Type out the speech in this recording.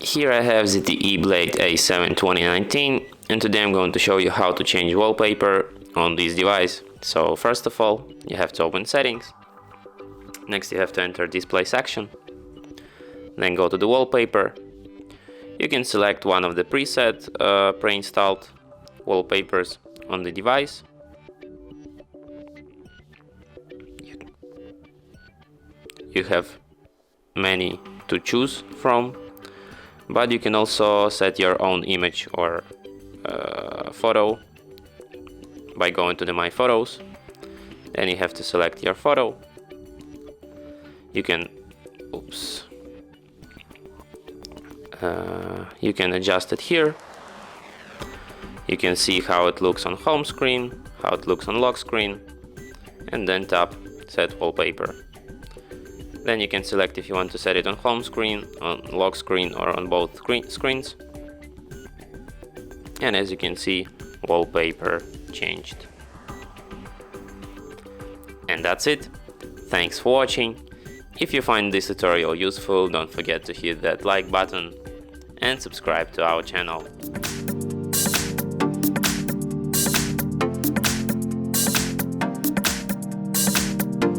Here I have ZTE Blade A7 2019, and today I'm going to show you how to change wallpaper on this device. So first of all, you have to open settings. Next you have to enter display section. Then go to the wallpaper. You can select one of the preset pre-installed wallpapers on the device. You have many to choose from, but you can also set your own image or photo by going to the My Photos. Then you have to select your photo. You can you can adjust it here. You can see how it looks on home screen, how it looks on lock screen, and then tap Set Wallpaper. Then you can select if you want to set it on home screen, on lock screen, or on both screens. And as you can see, wallpaper changed. And that's it. Thanks for watching. If you find this tutorial useful, don't forget to hit that like button and subscribe to our channel.